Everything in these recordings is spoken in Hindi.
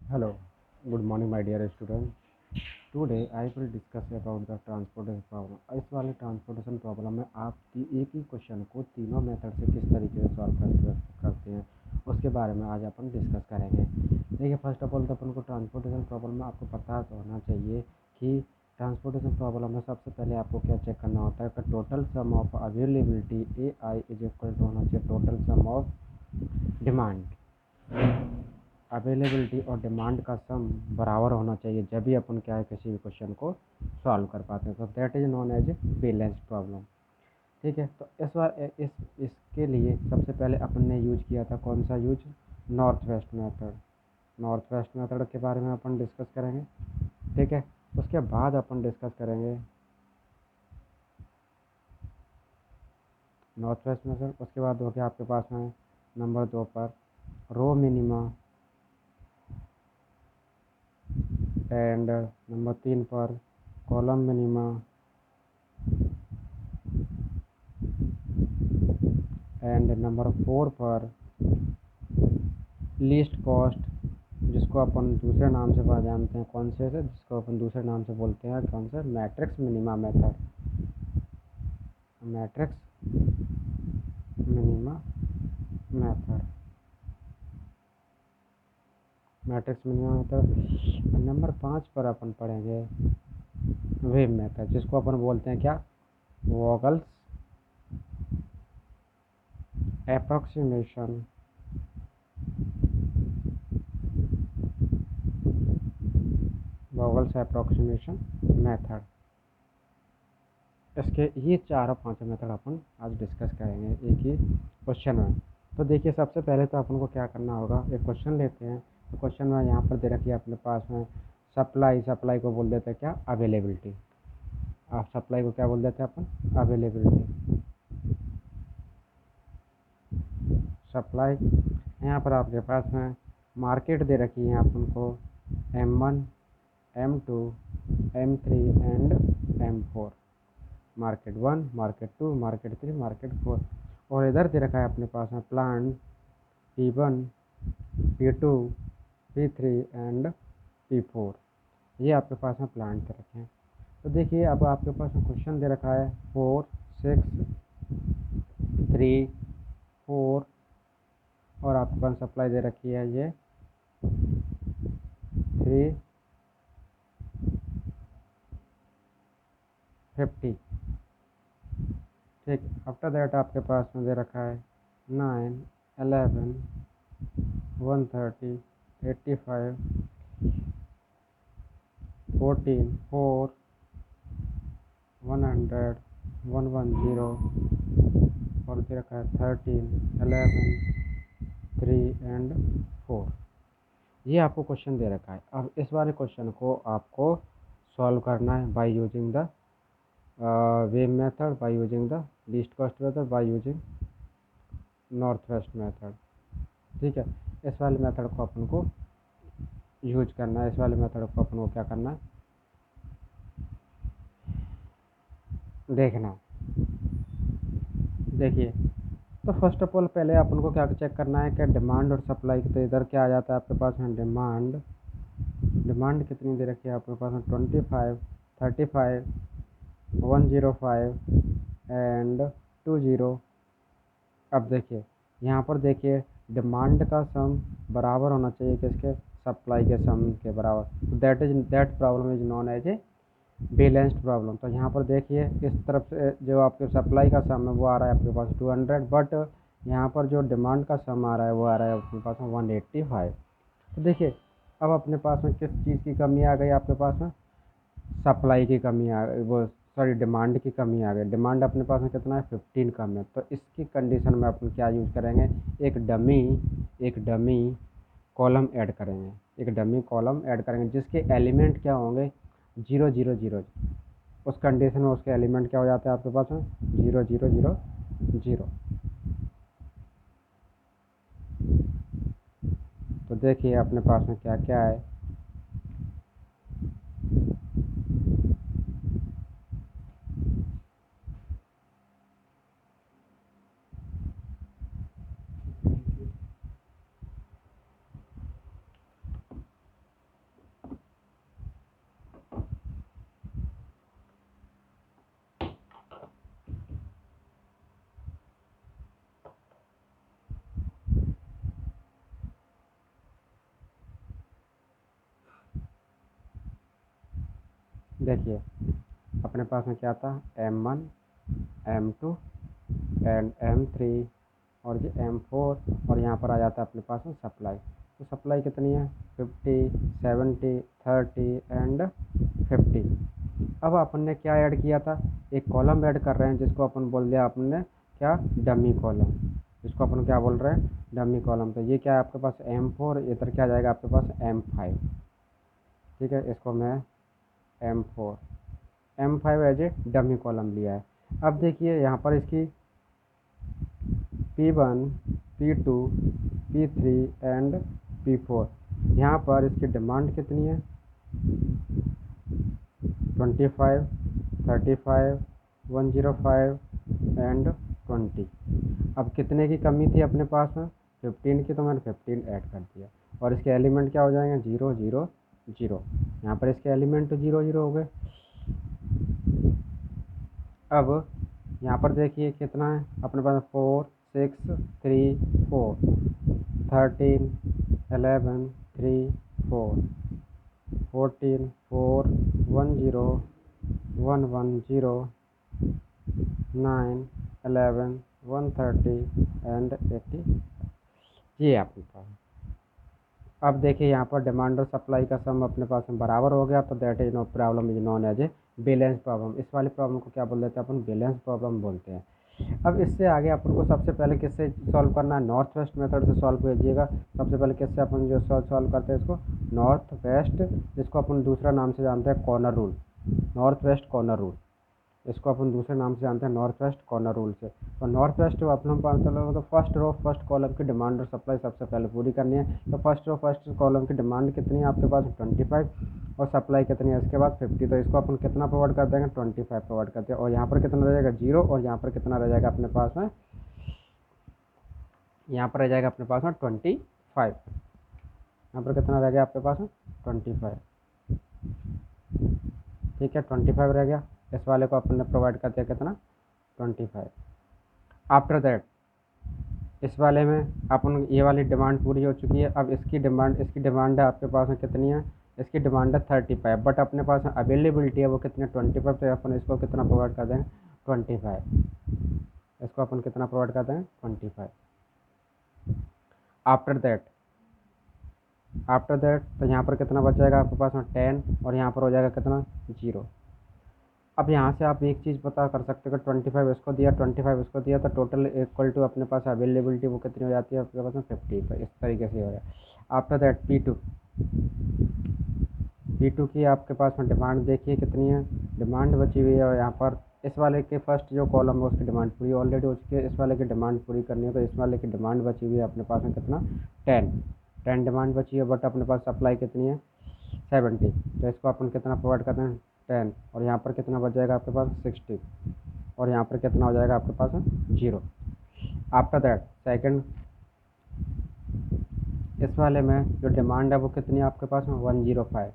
Hello, good morning, my dear student. Today I will discuss about the transportation problem. इस वाले ट्रांसपोर्टेशन प्रॉब्लम में आप एक ही क्वेश्चन को तीनों मेथड से किस तरीके से सॉल्व करते हैं उसके बारे में आज अपन डिस्कस करेंगे। देखिए, फर्स्ट ऑफ ऑल तो अपन को ट्रांसपोर्टेशन प्रॉब्लम में आपको पता तो होना चाहिए कि ट्रांसपोर्टेशन प्रॉब्लम में सबसे पहले आपको क्या चेक करना होता है कि total sum of availability a i is equal to होना चाहिए total sum of demand. Availability और डिमांड का सम बराबर होना चाहिए, जब भी अपन क्या है किसी भी क्वेश्चन को सॉल्व कर पाते हैं। तो that is known as balanced problem. ठीक है, तो इस बार इसके लिए सबसे पहले अपन ने यूज किया था कौन सा use, north west method. North west method के बारे में अपन डिस्कस करेंगे। ठीक है, उसके बाद अपन डिस्कस करेंगे नॉर्थ वेस्ट मेथड। उसके बाद हो गया आपके पास में नंबर 2 पर रो मिनिमा, एंड नंबर 3 पर कॉलम मिनिमा, एंड नंबर 4 पर लीस्ट कॉस्ट, जिसको अपन दूसरे नाम से जानते हैं कौन से जिसको अपन दूसरे नाम से बोलते हैं कौन सा, matrix minima method. Matrix minima method, matrix minima method. Number 5 पर अपन पढ़ेंगे वेव मेथड, जिसको अपन बोलते हैं क्या, Vogel's approximation. Vogel's approximation method. इसके ये चारों पांचों मेथड अपन आज डिस्कस करेंगे एक ही क्वेश्चन में। तो देखिए, सबसे पहले तो अपन को क्या करना होगा, एक क्वेश्चन लेते हैं। तो क्वेश्चन में यहाँ पर दे रखी है अपने पास में सप्लाई, सप्लाई को बोल देते हैं क्या, अवेलेबिलिटी। आप सप्लाई को क्या बोल देते हैं अपन, अवेलेबिलिटी। सप्लाई, यहाँ पर आपके पास में मार्केट दे रखी है अपन को M1, M2, M3 and M4। Market 1, market 2, market 3, market 4। और इधर दे रखा है अपने पास में plant P1, P2, P3 and P4। ये आपके पास में प्लांट दे रखे हैं। तो देखिए, अब आपके पास में क्वेश्चन दे रखा है 4, 6, 3, 4, और आपके पास सप्लाई दे रखी है ये 350। ठीक, आफ्टर दैट आपके पास में दे रखा है 9, 11, 130, 85, 14, 4, 100, 110, और दे रखा है 13, 11, 3 एंड 4। ये आपको क्वेश्चन दे रखा है। अब इस वाले क्वेश्चन को आपको सॉल्व करना है by using the wave method, by using the least cost method, by using north west method. ठीक है, इस वाले मेथड को अपन को यूज करना है। इस वाले मेथड को अपन को क्या करना है, देखना है। देखिए, तो फर्स्ट ऑफ ऑल पहले अपन को क्या चेक करना है कि डिमांड और सप्लाई। तो इधर क्या आ जाता है आपके पास में, डिमांड, डिमांड कितनी दे रखी है आपके पास में, 25, 35, 105 एंड 20। अब देखिए, यहाँ पर देखिए डिमांड का सम बराबर होना चाहिए किसके, सप्लाई के सम के बराबर। That problem is known as a balanced problem. तो यहाँ पर देखिए, इस तरफ से जो आपके सप्लाई का सम है वो आ रहा है आपके पास 200, बट यहाँ पर जो डिमांड का सम आ रहा है वो आ रहा है आपके पास में 185। तो देखिए, अब अपने पास में किस चीज़ की कमी आ गई, आपके पास में सप्लाई की कमी आ गई, वो सॉरी डिमांड की कमी आ गई। डिमांड अपने पास में कितना है, 15 कम है। तो इसकी कंडीशन में अपन क्या यूज़ करेंगे, एक डमी कॉलम ऐड करेंगे। एक डमी कॉलम ऐड करेंगे जिसके एलिमेंट क्या होंगे, 0, 0, 0। उस कंडीशन में उसके एलिमेंट क्या हो जाते हैं आपके पास में, 0, 0, 0, 0। तो देखिए अपने पास में क्या क्या है। देखिए अपने पास में क्या था, M1, M2 एंड M3 और ये M4, और यहाँ पर आ जाता है अपने पास में सप्लाई। तो सप्लाई कितनी है, 50, 70, 30 एंड 50। अब अपन ने क्या ऐड किया था, एक कॉलम ऐड कर रहे हैं जिसको अपन बोल दिया आपने क्या, डमी कॉलम। जिसको अपन क्या बोल रहे हैं, डमी कॉलम। तो ये क्या है आपके पास M4, इधर क्या जाएगा आपके पास M5। ठीक है, इसको मैं M5 as a dummy column लिया है। अब देखिए यहाँ पर इसकी P1, P2, P3 and P4, यहाँ पर इसकी डिमांड कितनी है, 25, 35, 105 एंड 20। अब कितने की कमी थी अपने पास में, 15 की, तो मैंने 15 ऐड कर दिया। और इसके एलिमेंट क्या हो जाएंगे, 0 0 0। यहाँ पर इसके एलिमेंट तो 0 0 हो गए। अब यहाँ पर देखिए कितना है अपने पास, 4 6 3 4, 13 11 3 4, 14 4 1 0 1 1 0, 9 11 130 एंड 80। ये आपके पास। अब देखिए यहाँ पर डिमांड और सप्लाई का सम अपने पास में बराबर हो गया, तो that is no problem is known as a balance problem. इस वाली प्रॉब्लम को क्या बोल देते हैं अपन, बैलेंस प्रॉब्लम बोलते हैं। अब इससे आगे अपन को सबसे पहले किससे सॉल्व करना है, नॉर्थ वेस्ट मेथड से सॉल्व कीजिएगा। सबसे पहले किससे अपन जो सॉल्व करते हैं इसको, नॉर्थ वेस्ट, जिसको अपन दूसरा नाम से जानते हैं corner rule, north west corner rule. इसको अपन दूसरे नाम से जानते हैं नॉर्थ वेस्ट कॉर्नर रूल से। तो नॉर्थ वेस्ट जो अपन पता चलो, तो फर्स्ट रो फर्स्ट कॉलम की डिमांड और सप्लाई सबसे पहले पूरी करनी है। तो फर्स्ट रो फर्स्ट कॉलम की डिमांड कितनी है आपके पास, 25, और सप्लाई कितनी है इसके बाद 50। तो इसको अपन कितना प्रोवाइड कर देंगे, 25 प्रोवाइड करते हैं। और यहाँ पर कितना रह जाएगा, 0, और यहाँ पर कितना रह जाएगा अपने पास में, यहाँ पर रह जाएगा अपने पास में 25। यहाँ पर कितना रह गया आपके पास में, 25। ठीक है, 25 रह गया। इस वाले को अपन ने प्रोवाइड कर दिया कितना, 25। आफ्टर दैट इस वाले में अपन ये वाली डिमांड पूरी हो चुकी है। अब इसकी डिमांड है आपके पास में कितनी है, इसकी डिमांड है 35, बट अपने पास में अवेलेबिलिटी है वो कितने, 25। तो अपन इसको कितना प्रोवाइड कर देंगे, 25। इसको अपन कितना प्रोवाइड कर देंगे, 25। आफ्टर दैट तो यहाँ पर कितना बच जाएगा आपके पास में, 10, और यहाँ पर हो जाएगा कितना, 0। अब यहाँ से आप एक चीज़ पता कर सकते हो कि 25 इसको दिया, 25 इसको दिया, तो टोटल इक्वल टू अपने पास अवेलेबिलिटी वो कितनी हो जाती है आपके पास में, 50। तो इस तरीके से हो जाए। आफ्टर दैट P2 की आपके पास में डिमांड देखिए कितनी है, डिमांड बची हुई है। और यहाँ पर इस वाले के फर्स्ट जो कॉलम है उसकी डिमांड पूरी ऑलरेडी हो चुकी है। इस वाले की डिमांड पूरी करनी है, तो इस वाले की डिमांड बची हुई है अपने पास में कितना, 10 डिमांड बची है, बट अपने पास सप्लाई कितनी है, 70। तो इसको अपन कितना प्रोवाइड करते हैं, 10, और यहाँ पर कितना बच जाएगा आपके पास, 60, और यहाँ पर कितना हो जाएगा आपके पास में, 0। आफ्टर दैट सेकंड इस वाले में जो डिमांड है वो कितनी है आपके पास में, 105,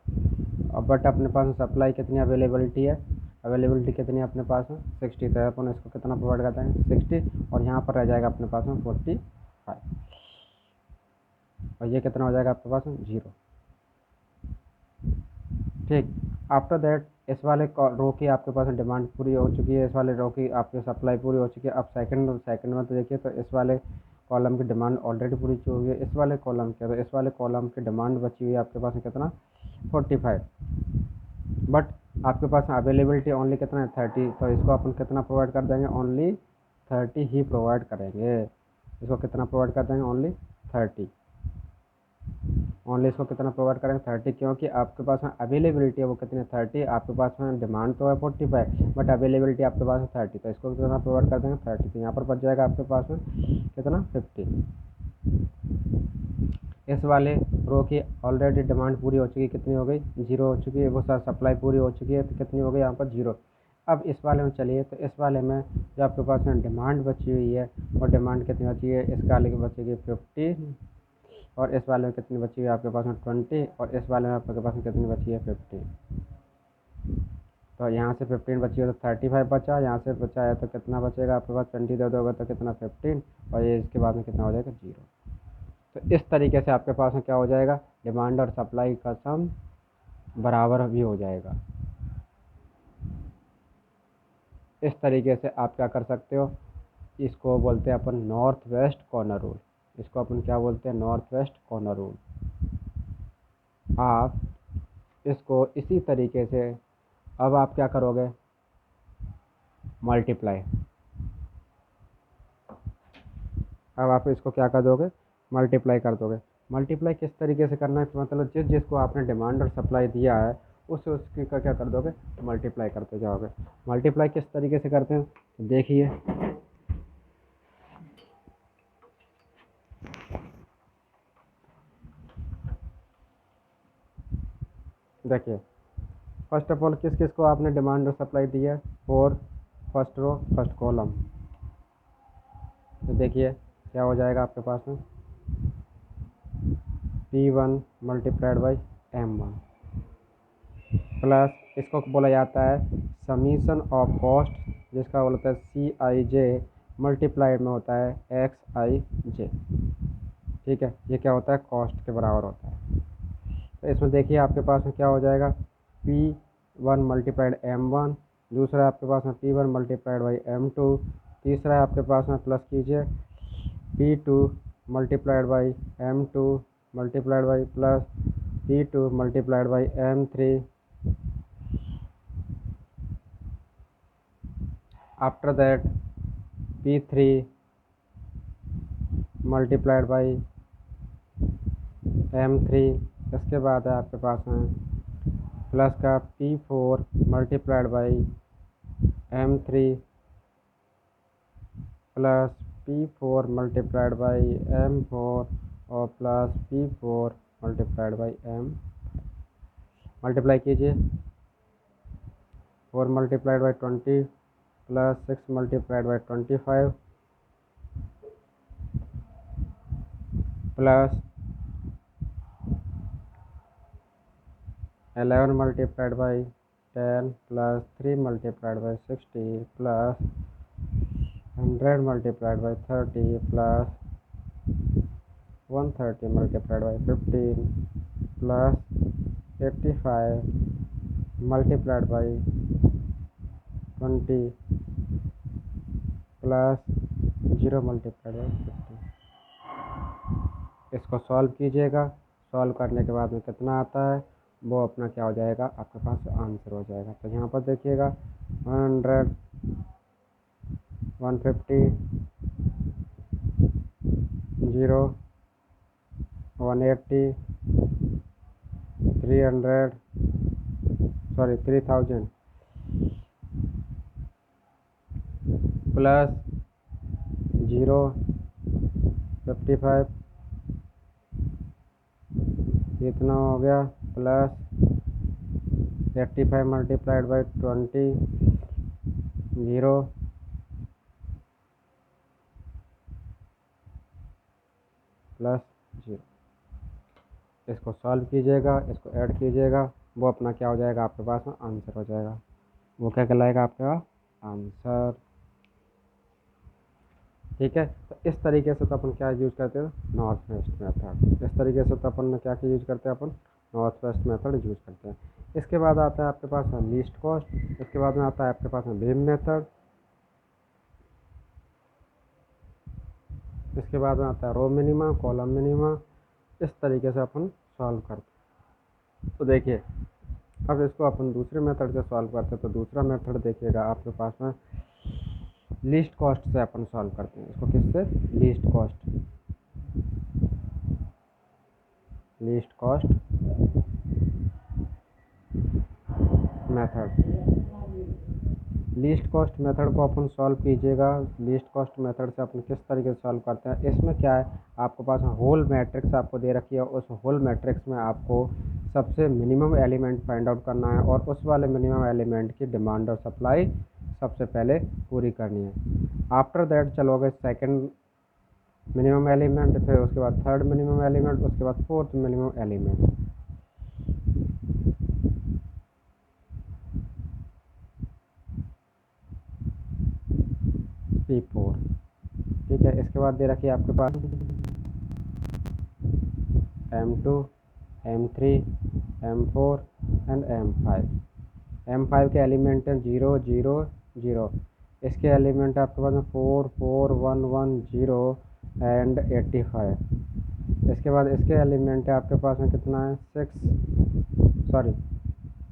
और बट अपने पास सप्लाई कितनी अवेलेबिलिटी है, अवेलेबिलिटी कितनी है अपने पास में, 60। तो अपन इसको कितना प्रोवाइड करते हैं, 60, और यहाँ पर रह जाएगा अपने पास में 45, और ये कितना हो जाएगा आपके पास में, 0। ठीक, आफ्टर दैट इस वाले रो की आपके पास डिमांड पूरी हो चुकी है, इस वाले रो की आपकी सप्लाई पूरी हो चुकी है। अब सेकंड में तो देखिए, तो इस वाले कॉलम की डिमांड ऑलरेडी पूरी हो गई है। इस वाले कॉलम के, तो इस वाले कॉलम की डिमांड बची हुई है आपके पास में कितना, 45, बट आपके पास अवेलेबिलिटी ओनली कितना है, 30। तो इसको अपन कितना प्रोवाइड कर देंगे, ओनली 30 ही प्रोवाइड करेंगे। इसको कितना प्रोवाइड कर देंगे, ओनली 30। ओनली इसको कितना प्रोवाइड करेंगे, 30, क्योंकि आपके पास में अवेलेबिलिटी है वो कितनी है, 30। आपके पास में डिमांड तो है 45, बट अवेलेबिलिटी आपके पास है 30। तो इसको कितना प्रोवाइड कर देंगे, 30। तो यहाँ पर बच जाएगा आपके पास में कितना, 50। इस वाले रो की ऑलरेडी डिमांड पूरी हो चुकी है, कितनी हो गई, 0 हो चुकी है। वो सप्लाई पूरी हो चुकी है, तो कितनी हो गई यहाँ पर, 0। अब इस वाले में चलिए, तो इस वाले में जो आपके पास में डिमांड बची हुई है, और डिमांड कितनी बची है, इस वाले की बचेगी 50, और इस वाले में कितनी बची हुई है आपके पास में 20, और इस वाले में आपके पास में कितनी बची है, 50। तो यहाँ से 15 बची है तो 35 बचा, यहाँ से बचा है तो कितना बचेगा आपके पास, 20 दे दोगे तो कितना, 15, और ये इसके बाद में कितना हो जाएगा, 0। तो इस तरीके से आपके पास में क्या हो जाएगा, डिमांड और सप्लाई का सम बराबर भी हो जाएगा। इस तरीके से आप क्या कर सकते हो, इसको बोलते हैं अपन नॉर्थ वेस्ट कॉर्नर रूल। इसको अपन क्या बोलते हैं, नॉर्थ वेस्ट कॉर्नर रूल। आप इसको इसी तरीके से अब आप क्या करोगे, मल्टीप्लाई। अब आप इसको क्या कर दोगे, मल्टीप्लाई कर दोगे। मल्टीप्लाई किस तरीके से करना है, मतलब जिस जिसको आपने डिमांड और सप्लाई दिया है उसकी का क्या कर दोगे, मल्टीप्लाई करते जाओगे। मल्टीप्लाई किस तरीके से करते हैं, तो देखिए देखिए फर्स्ट ऑफ ऑल किस किस को आपने डिमांड और सप्लाई दी है, for first row first column. तो देखिए क्या हो जाएगा आपके पास में, P1 multiplied by M1 plus इसको बोला जाता है समीशन ऑफ कॉस्ट, जिसका बोलता है CIJ मल्टीप्लाइड में होता है XIJ। ठीक है, ये क्या होता है, कॉस्ट के बराबर होता है। तो इसमें देखिए आपके पास में क्या हो जाएगा, P1 मल्टीप्लाइड M1, दूसरा आपके पास में P1 मल्टीप्लाइड बाई M2, तीसरा है आपके पास में प्लस कीजिए P2 multiplied by M2 multiplied by plus P2 multiplied by M3। After that P3 multiplied by M3। इसके बाद है आपके पास में प्लस का P4 multiplied by M3 plus P4 multiplied by M4 और plus P4 multiplied by M। Multiply कीजिए, 4 multiplied by 20 plus 6 multiplied by 25 plus 11 multiplied by 10 plus 3 multiplied by 60 plus 100 multiplied by 30 plus 130 multiplied by 15 plus 85 multiplied by 20 plus 0 multiplied by 50। इसको सॉल्व कीजिएगा, सॉल्व करने के बाद में कितना आता है वो अपना क्या हो जाएगा, आपके पास आंसर हो जाएगा। तो यहाँ पर देखिएगा 100 150 0 180 300 सॉरी 3000 प्लस 0 55 इतना हो गया प्लस 85 मल्टीप्लाइड बाई 20 0 प्लस 0। इसको सॉल्व कीजिएगा, इसको ऐड कीजिएगा, वो अपना क्या हो जाएगा, आपके पास में आंसर हो जाएगा। वो क्या कहलाएगा, आपका आंसर। ठीक है, तो इस तरीके से तो अपन क्या यूज़ करते हैं, नॉर्थ वेस्ट मेथड। इस तरीके से तो अपन क्या यूज़ करते हैं, अपन नॉर्थ वेस्ट मेथड यूज़ करते हैं। इसके बाद आता है आपके पास में लीस्ट कॉस्ट, इसके बाद में आता है आपके पास में बीम मेथड, इसके बाद में आता है रो मिनिमा कॉलम मिनिमा। इस तरीके से अपन सॉल्व करते हैं। तो देखिए अब इसको अपन दूसरे मेथड से सॉल्व करते हैं। तो दूसरा मेथड देखिएगा आपके पास में लीस्ट कॉस्ट से अपन सॉल्व करते हैं। इसको किससे, least cost method. Least cost method को अपन सॉल्व कीजिएगा। लीस्ट कॉस्ट मेथड से अपन किस तरीके से सॉल्व करते हैं, इसमें क्या है, आपके पास होल मैट्रिक्स आपको दे रखी है। उस होल मैट्रिक्स में आपको सबसे मिनिमम एलिमेंट फाइंड आउट करना है और उस वाले मिनिमम एलिमेंट की डिमांड और सप्लाई सबसे पहले पूरी करनी है। आफ्टर दैट चलोगे सेकंड मिनिमम एलिमेंट, फिर उसके बाद थर्ड मिनिमम एलिमेंट, उसके बाद फोर्थ मिनिमम एलिमेंट। P4। ठीक है, इसके बाद दे रखी है आपके पास M2 M3 M4 and M5। M5 के एलिमेंट हैं 0 0 0। इसके एलिमेंट आपके पास में 4 4 1 1 0 एंड 85। इसके बाद इसके एलिमेंट है आपके पास में कितना है 3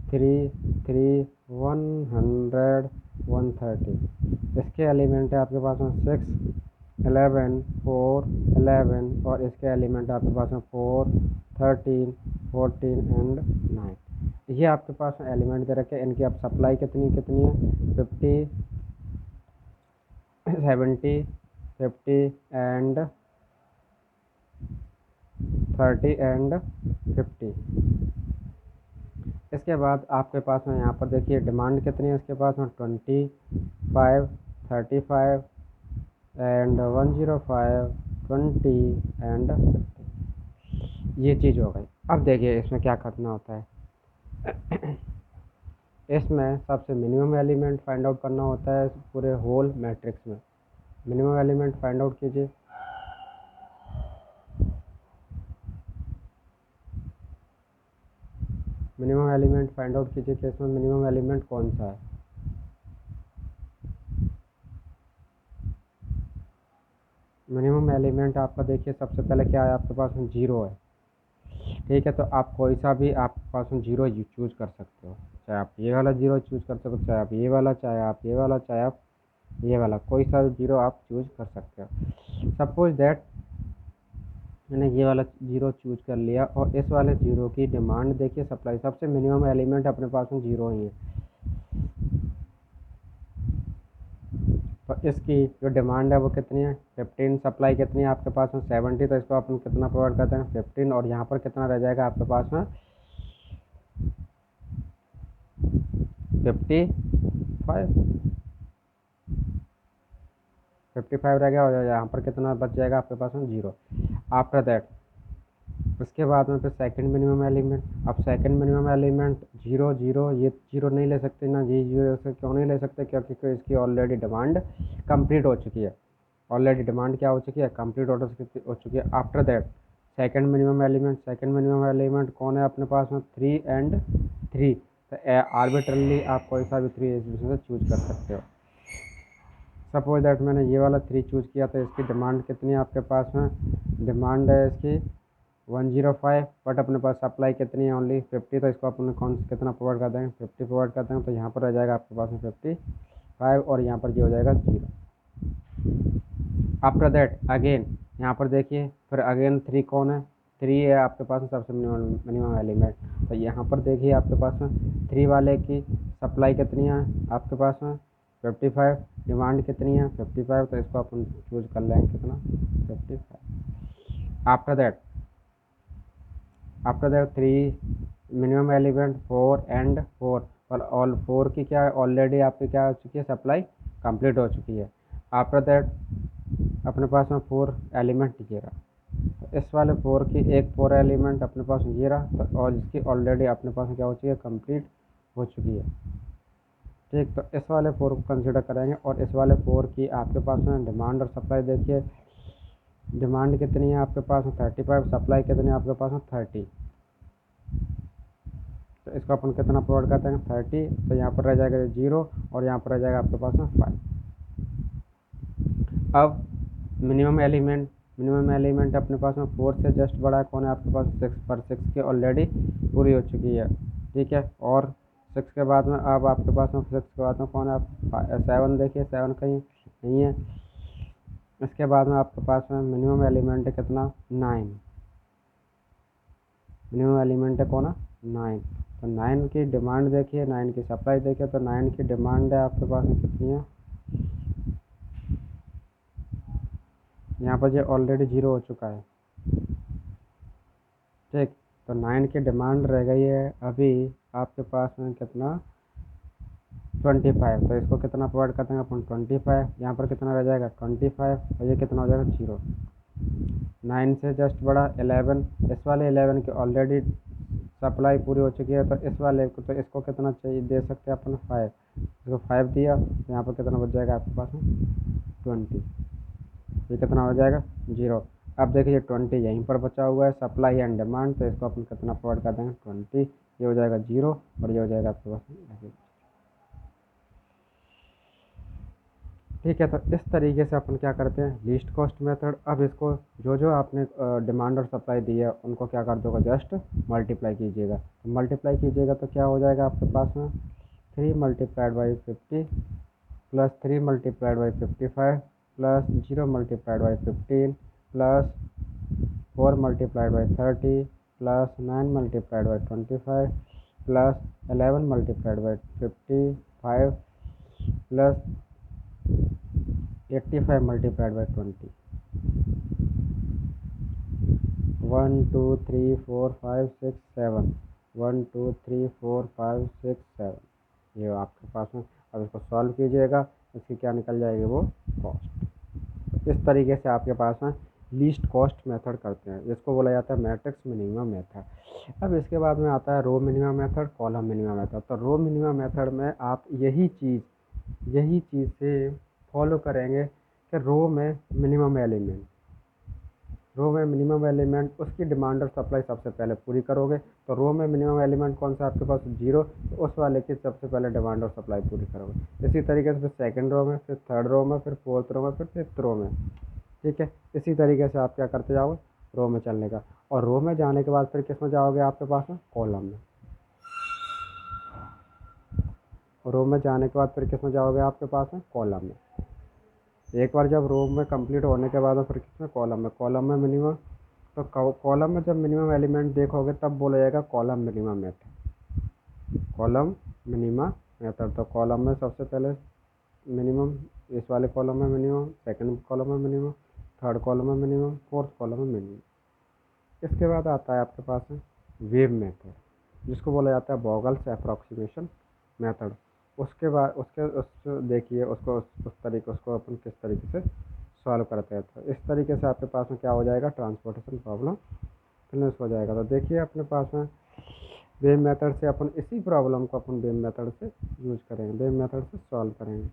3 100 130। इसके एलिमेंट है आपके पास में 6 11 4 11 और इसके एलिमेंट आपके पास में 4 13 14 एंड 9। ये आपके पास में एलिमेंट दे रखे हैं। इनकी अब सप्लाई कितनी कितनी है 50 70 50 एंड 30 एंड 50। इसके बाद आपके पास में यहाँ पर देखिए डिमांड कितनी है इसके पास में 25 35 एंड 105 20 एंड 50। ये चीज़ हो गई। अब देखिए इसमें क्या करना होता है। इसमें सबसे मिनिमम एलिमेंट फाइंड आउट करना होता है पूरे होल मैट्रिक्स में। मिनिमम एलिमेंट फाइंड आउट कीजिए। मिनिमम एलिमेंट फाइंड आउट कीजिए कि इसमें मिनिमम एलिमेंट कौन सा है। मिनिमम एलिमेंट आपका देखिए सबसे पहले क्या है आपके पास में 0 है। ठीक है, तो आप कोई सा भी आपके पास में 0 चूज कर सकते हो। चाहे आप ये वाला 0 चूज कर सकते हो, चाहे आप ये वाला, चाहे आप ये वाला, चाहे आप ये वाला, कोई सा भी 0 आप चूज कर सकते हो। सपोज दैट मैंने ये वाला 0 चूज कर लिया और इस वाले 0 की डिमांड देखिए सप्लाई सबसे मिनिमम एलिमेंट अपने पास में 0 ही है। तो इसकी जो डिमांड है वो कितनी है 15। सप्लाई कितनी है आपके पास में 70। तो इसको अपन कितना प्रोवाइड करते हैं 15 और यहाँ पर कितना रह जाएगा आपके पास में 55 रह गया और यहाँ पर कितना बच जाएगा आपके पास में 0। आफ्टर दैट उसके बाद में फिर सेकंड मिनिमम एलिमेंट। अब सेकंड मिनिमम एलिमेंट 0 0 ये 0 नहीं ले सकते ना, ये 0 से क्यों नहीं ले सकते क्योंकि इसकी ऑलरेडी डिमांड कंप्लीट हो चुकी है। ऑलरेडी डिमांड क्या हो चुकी है कंप्लीट हो चुकी है। After that second minimum element कौन है अपने पास में 3 एंड 3। तो आर्बिट्रली आप कोई सा भी 3 इसमें से चूज कर सकते हो। सपोज दैट मैंने ये वाला 3 चूज़ किया तो इसकी डिमांड कितनी है आपके पास में, डिमांड है इसकी 105 बट अपने पास सप्लाई कितनी है ओनली 50। तो इसको अपने कौन कितना प्रोवाइड कर देंगे 50 प्रोवाइड कर देंगे। तो यहाँ पर रह जाएगा आपके पास में 55 और यहाँ पर ये हो जाएगा 0। आफ्टर दैट अगेन यहाँ पर देखिए फिर अगेन 3 कौन है 3 है आपके पास में सबसे मिनिमम एलिमेंट। तो यहाँ पर देखिए आपके पास में 3 वाले की सप्लाई कितनी है आपके पास में 55, डिमांड कितनी है 55। तो इसको अपन चूज कर लेंगे कितना 55। After that 3 minimum element 4 and 4 और ऑल 4 की क्या है ऑलरेडी आपकी क्या हो चुकी है सप्लाई कंप्लीट हो चुकी है। आफ्टर दैट अपने पास में 4 एलिमेंट ये रहा। तो इस वाले 4 की एक 4 एलिमेंट अपने पास ये रहा तो और जिसकी ऑलरेडी अपने पास में क्या हो चुकी है कंप्लीट हो चुकी है। ठीक, तो इस वाले 4 को कंसिडर करेंगे और इस वाले 4 की आपके पास में डिमांड और सप्लाई देखिए। डिमांड कितनी है आपके पास में 35, सप्लाई कितनी है आपके पास में 30। तो इसको अपन कितना प्रोवाइड करते हैं 30। तो यहाँ पर रह जाएगा 0 और यहाँ पर रह जाएगा आपके पास में 5। अब मिनिमम एलिमेंट अपने पास में 4 से जस्ट बड़ा है कौन है आपके पास 6 पर 6 की ऑलरेडी पूरी हो चुकी है। ठीक है, और 6 के बाद में अब आपके पास में 6 के बाद में कौन है आप 7 देखिए 7 कहीं नहीं है। इसके बाद में आपके पास में मिनिमम एलिमेंट है कितना 9। मिनिमम एलिमेंट है कौन है 9। तो 9 की डिमांड देखिए 9 की सप्लाई देखिए। तो 9 की डिमांड है आपके पास में कितनी है यहाँ पर ये ऑलरेडी 0 हो चुका है। ठीक, तो 9 की डिमांड रह गई है अभी आपके पास में कितना 25। तो इसको कितना प्रोवाइड करते हैं अपन 25। यहाँ पर कितना रह जाएगा 25 और ये कितना हो जाएगा 0। 9 से जस्ट बड़ा 11। इस वाले 11 की ऑलरेडी सप्लाई पूरी हो चुकी है। तो इस वाले को तो इसको कितना चाहिए दे सकते हैं अपन 5। इसको 5 दिया तो यहाँ पर कितना बच जाएगा आपके पास में 20। ये कितना हो जाएगा 0। अब देखिए 20 यहीं पर बचा हुआ है सप्लाई एंड डिमांड। तो इसको अपन कितना प्रोवाइड कर देंगे 20। ये हो जाएगा 0 और ये हो जाएगा आपके पास ठीक है। तो इस तरीके से अपन क्या करते हैं, लीस्ट कॉस्ट मेथड। अब इसको जो जो आपने डिमांड और सप्लाई दी है उनको क्या कर दोगे, जस्ट मल्टीप्लाई कीजिएगा। तो मल्टीप्लाई कीजिएगा तो क्या हो जाएगा आपके पास में, 3 × 50 plus 3 × 55 plus 0 × 15 plus 4 × 30 plus 9 × 25 plus 11 × 55 plus 85 × 20। 1 2 3 4 5 6 7, 1 2 3 4 5 6 7, ये आपके पास में। अब इसको सॉल्व कीजिएगा, इसकी क्या निकल जाएगी, वो कॉस्ट। इस तरीके से आपके पास में लीस्ट कॉस्ट मेथड करते हैं, जिसको बोला जाता है मैट्रिक्स मिनिमम मेथड। अब इसके बाद में आता है row minimum method, column minimum method. तो रो मिनिमम मेथड में आप यही चीज़ से फॉलो करेंगे कि रो में मिनिमम एलिमेंट उसकी डिमांड और सप्लाई सबसे पहले पूरी करोगे। तो रो में मिनिमम एलिमेंट कौन सा आपके पास, जीरो, तो उस वाले की सबसे पहले डिमांड और सप्लाई पूरी करोगे। इसी तरीके से फिर सेकंड रो में, फिर थर्ड रो में, फिर फोर्थ रो में, फिर फिफ्थ रो में। ठीक है, इसी तरीके से आप क्या करते जाओगे, रो में चलने का। और रो में जाने के बाद फिर किस में जाओगे, आपके पास में कॉलम में। रो में जाने के बाद फिर किस में जाओगे, आपके पास में कॉलम में। एक बार जब रो में कंप्लीट होने के बाद फिर किस में, कॉलम में मिनिमम। तो कॉलम में जब मिनिमम एलिमेंट देखोगे तब बोला जाएगा column minimum method, column minimum method. तो कॉलम में सबसे पहले मिनिमम, इस वाले कॉलम में मिनिमम, सेकंड कॉलम में मिनिमम, थर्ड कॉलम में मिनिमम, फोर्थ कॉलम में मिनिमम। इसके बाद आता है आपके पास में वेव मेथड, जिसको बोला जाता है बॉगल्स अप्रॉक्सीमेशन मेथड। उसके बाद उस देखिए उसको उस तरीके उसको अपन किस तरीके से सॉल्व करते हैं। तो इस तरीके से आपके पास में क्या हो जाएगा, ट्रांसपोर्टेशन प्रॉब्लम फिनिश हो जाएगा। तो देखिए अपने पास में वेव मेथड से अपन इसी प्रॉब्लम को अपन वेव मेथड से यूज करेंगे, वेव मेथड से सॉल्व करेंगे।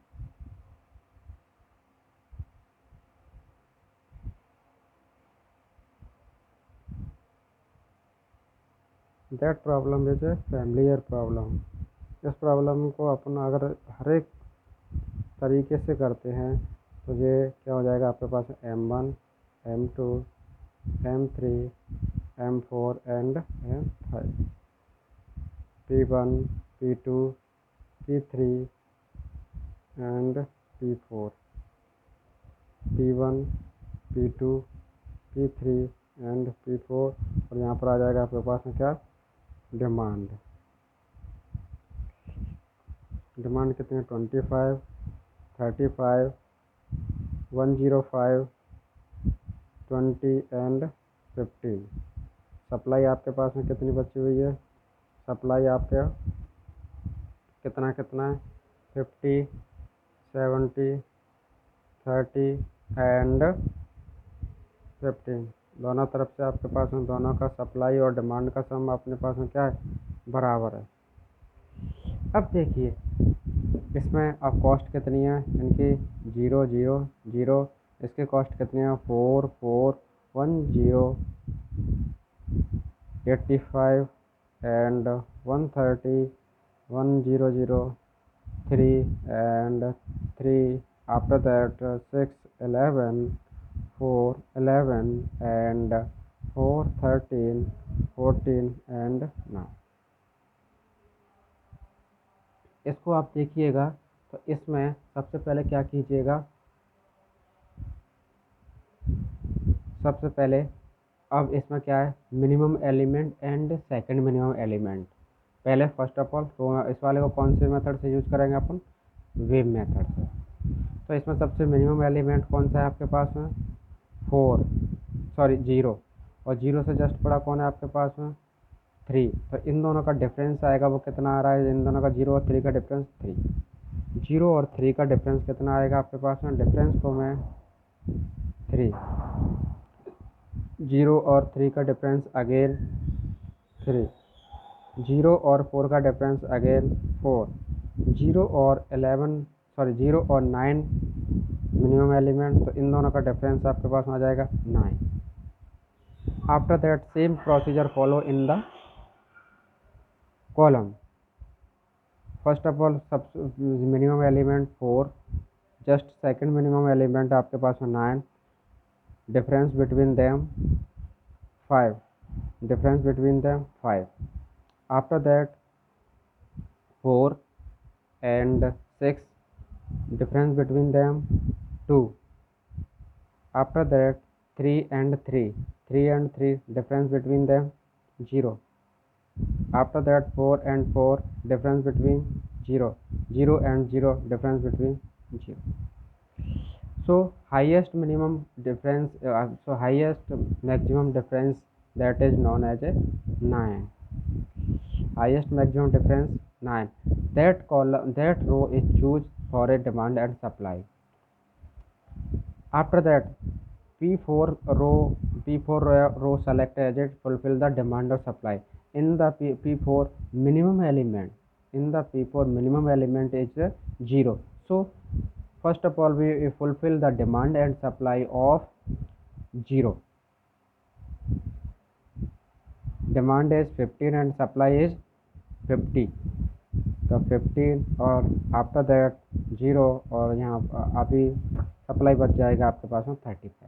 That problem is a familiar problem. इस प्रॉब्लम को अपन अगर हर एक तरीके से करते हैं तो ये क्या हो जाएगा आपके पास, M1 M2 M3 M4 and M5, P1 P2 P3 and P4, P1 P2 P3 and P4। और यहाँ पर आ जाएगा आपके पास में क्या, डिमांड। डिमांड कितनी है, 25 35 105 20 एंड 15। सप्लाई आपके पास में कितनी बची हुई है, सप्लाई आपके कितना कितना है, 50 70 30 एंड 15। दोनों तरफ से आपके पास में दोनों का सप्लाई और डिमांड का सम अपने पास में क्या है, बराबर है। अब देखिए इसमें अब कॉस्ट कितनी है इनकी, 0 0 0। इसकी कॉस्ट कितनी है, 4 4 1 0 85 and 130 1 0 0 3 and 3। After that 6 11 4 11 and 4 13 14 and 9। इसको आप देखिएगा तो इसमें सबसे पहले क्या कीजिएगा, सबसे पहले अब इसमें क्या है, minimum element and second minimum element. पहले फर्स्ट ऑफ ऑल इस वाले को कौन से मेथड से यूज करेंगे अपन, वेव मेथड से। तो इसमें सबसे मिनिमम एलिमेंट कौन सा है आपके पास में, 0, और 0 से जस्ट बड़ा कौन है आपके पास में, 3। तो इन दोनों का डिफरेंस आएगा वो कितना आ रहा है, इन दोनों का 0 और 3 का डिफरेंस 3। 0 और 3 का डिफरेंस कितना आएगा आपके पास में, डिफरेंस को मैं 3, 0 और 3 का डिफरेंस अगेन 3, 0 और 4 का डिफरेंस अगेन 4, 0 और 9 मिनिमम एलिमेंट। तो इन दोनों का डिफरेंस आपके पास में आ जाएगा 9। After that same procedure follow in the column. First of all सब minimum element 4, just second minimum element आपके पास है 9, difference between them 5, difference between them 5. After that 4 and 6, difference between them 2. After that 3 and 3, 3 and 3, difference between them 0. After that 4 and 4, difference between 0, 0 and 0, difference between 0. So highest minimum difference, highest maximum difference, that is known as a 9. Highest maximum difference 9. That column, that row is choose for a demand and supply. After that P4 row, P4 row select as it fulfill the demand or supply. In the P4 minimum element, in the P4 minimum element is 0. So first of all we fulfill the demand and supply of 0. Demand is 15 and supply is 50. तो 15 और आफ्टर दैट 0 और यहाँ अभी सप्लाई बच जाएगा आपके पास में 35.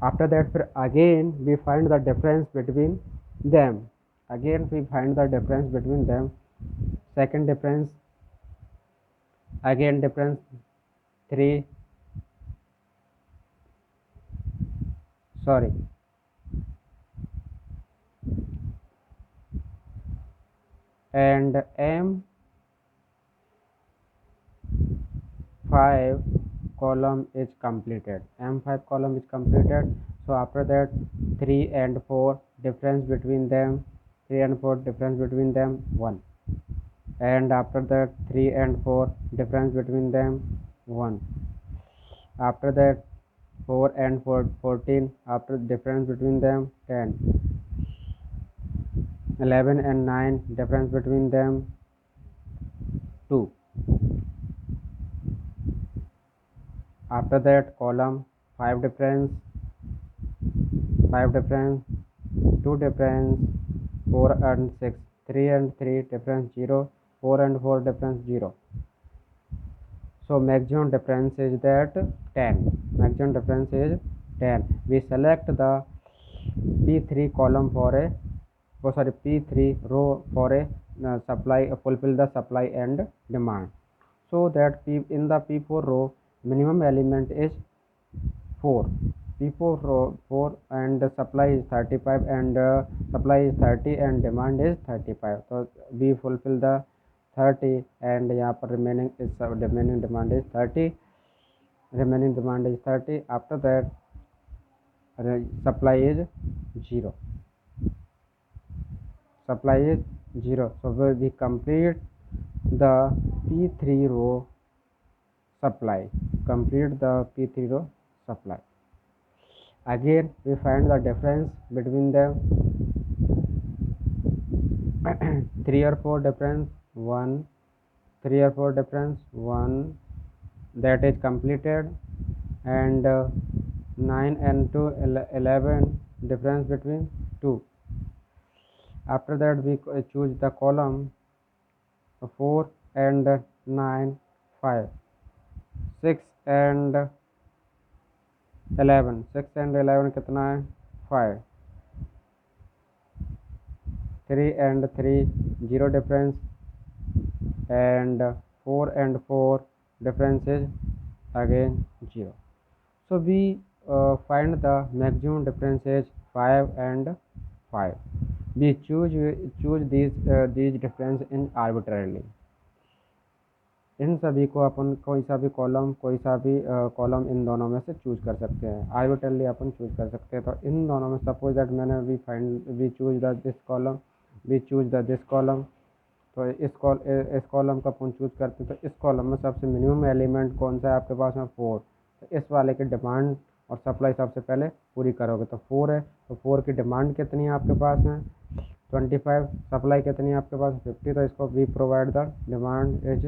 आफ्टर दैट फिर again we find the difference between them, again we find the difference between them. Second difference, again difference 3, sorry and M5 column is completed. M5 column is completed. So after that 3 and 4, difference between them 3 and 4, difference between them 1. And after that 3 and 4, difference between them 1. After that 4 and 4, 14, after difference between them 10. 11 and 9, difference between them 2. After that column 5 difference, 5 difference, 2 difference, 4 and 6, 3 and 3, difference 0, 4 and 4, difference 0. So maximum difference is that 10. Maximum difference is 10. We select the P3 column for a, P3 row for a supply, fulfill the supply and demand. So that in the P4 row minimum element is 4. P4 row 4 and supply is 35 and supply is 30 and demand is 35. So we fulfill the 30 and यहाँ पर remaining is remaining demand is 30. Remaining demand is 30. After that supply is 0. Supply is 0. So we complete the P3 row supply. Complete the P3 row supply. Again we find the difference between them 3 or 4 difference 1, 3 or 4 difference 1, that is completed. And 9 and 2, 11, difference between 2. After that we choose the column 4 and 9, 5, 6 and 11, 6 and 11 कितना है 5, 3 and 3, 0 difference, and 4 and 4, difference is again 0. So we find the maximum difference is 5 and 5. We choose these difference in arbitrarily. इन सभी को अपन कोई सा भी कॉलम इन दोनों में से चूज कर सकते हैं, आर्बिट्ररली अपन चूज कर सकते हैं. तो इन दोनों में सपोज दैट मैंने we choose the this column, we choose the this column. तो इस कॉलम का अपन चूज करते हैं. तो इस कॉलम में सबसे मिनिमम एलिमेंट कौन सा है आपके पास में 4. तो इस वाले की डिमांड और सप्लाई सबसे पहले पूरी करोगे. तो 4 है, तो 4 की डिमांड कितनी है आपके पास में 25, सप्लाई कितनी है आपके पास 50. तो इसको we provide the demand is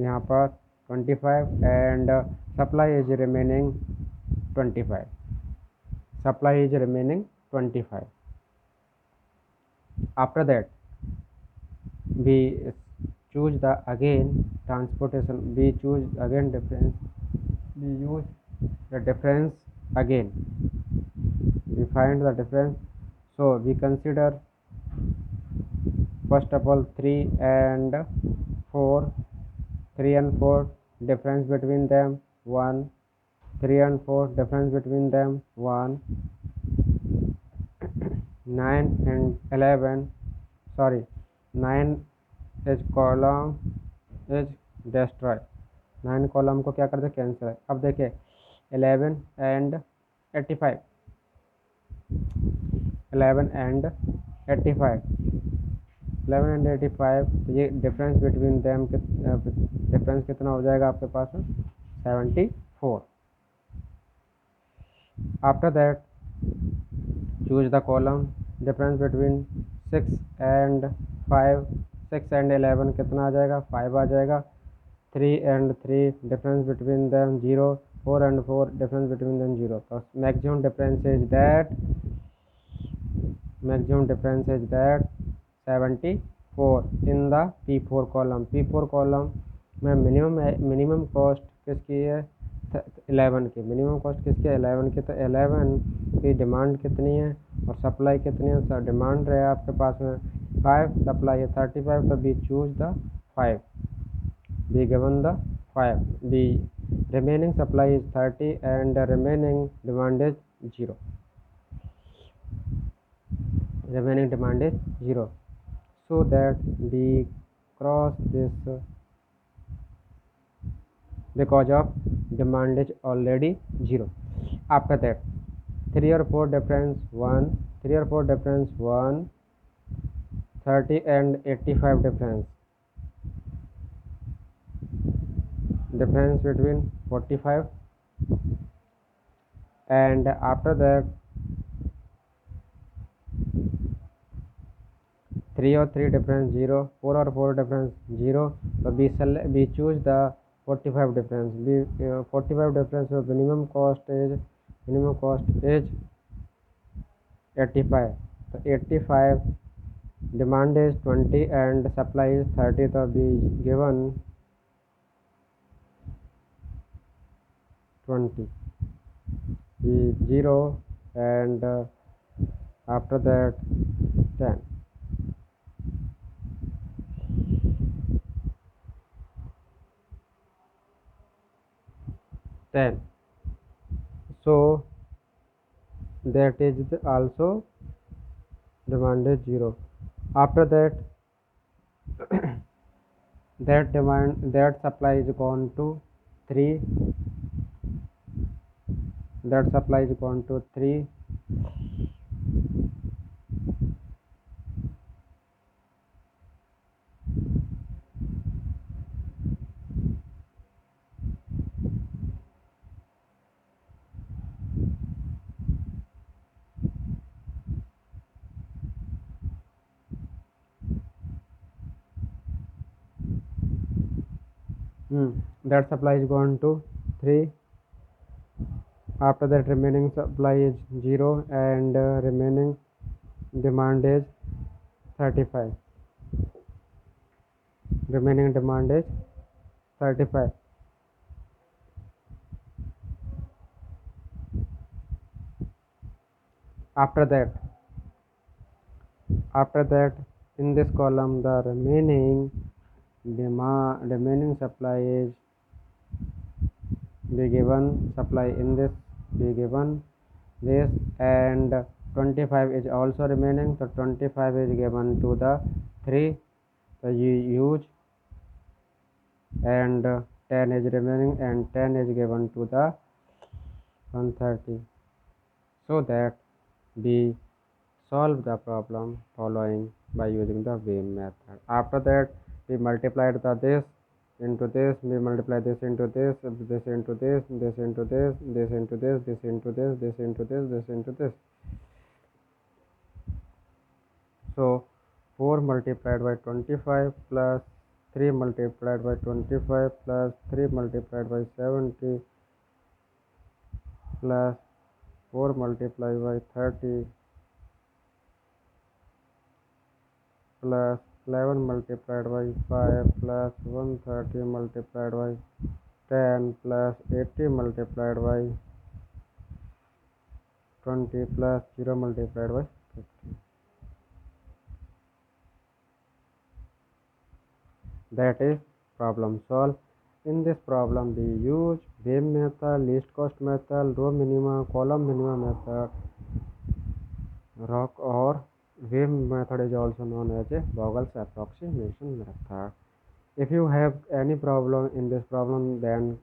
यहाँ पर 25 and supply is remaining 25. Supply is remaining 25. After that we choose the again transportation, we choose again difference, we use the difference again, we find the difference. So we consider first of all 3 and 4, 3 and 4 difference between them 1, 3 and 4 difference between them 1, 9 and 11, sorry, 9 is column is destroy, 9 column को क्या करते कैंसिल है। अब देखिए 11 एंड 85, 11 एंड 85, 11 एंड 85, तो ये डिफरेंस बिटवीन देम डिफरेंस कितना हो जाएगा आपके पास में 74। After that choose the column difference between 6 and 5, 6 and 11 कितना आ जाएगा 5 आ जाएगा। 3 and 3 difference between them 0, 4 and 4 difference between them 0, तो maximum difference is that 74 in the P4 column। P4 column में मिनिमम कॉस्ट किसकी है 11 की, मिनिमम कॉस्ट किसकी है 11 की, तो 11 की डिमांड कितनी है और सप्लाई कितनी है। सर डिमांड रहे आपके पास में 5, सप्लाई है 35, तो we choose the 5, we given the 5, we remaining supply is 30 and the remaining demand is 0, remaining demand is 0, so that we cross this because of demand is already 0. After that 3 or 4 difference 1, 3 or 4 difference 1, 30 and 85 difference between 45, and after that 3 or 3 difference 0, 4 or 4 difference 0, so we choose the 45 difference, 45 difference, so minimum cost is 85, so 85 demand is 20 and supply is 30, so we given 20, we 0 and after that 10. So that is also demand is 0. After that that supply is gone to 3, that supply is gone to 3, that supply is gone to 3, after that remaining supply is 0 and remaining demand is 35, remaining demand is 35. After that in this column the remaining supply is be given, supply in this be given this, and 25 is also remaining, so 25 is given to the 3, so you use, and 10 is remaining and 10 is given to the 130, so that we solve the problem following by using the Vein method. After that we multiplied this into this, we multiply this into this, this into this, this into this, this into this, this into this, this into this, this into this. So 4 multiplied by 25 plus 3 multiplied by 25 plus 3 multiplied by 70 plus 4 multiplied by 30 plus 11 multiplied by 5 plus 130 multiplied by 10 plus 80 multiplied by 20 plus 0 multiplied by 50. That is problem solved. In this problem we use WAME method, least cost method, row minimum, column minimum method, rock or WAME method is also known as a Vogel's approximation method. If you have any problem in this problem then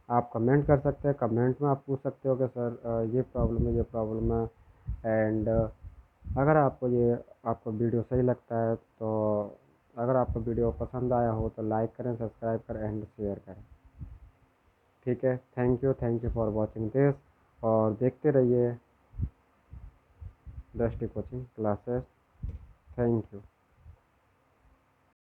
आप कमेंट कर सकते हैं। कमेंट में आप पूछ सकते हो कि सर ये प्रॉब्लम है एंड अगर आपको वीडियो सही लगता है तो अगर आपको वीडियो पसंद आया हो तो लाइक करें, सब्सक्राइब करें एंड शेयर करें। ठीक है, thank you for watching this और देखते रहिए दृष्टि कोचिंग क्लासेस। Thank you.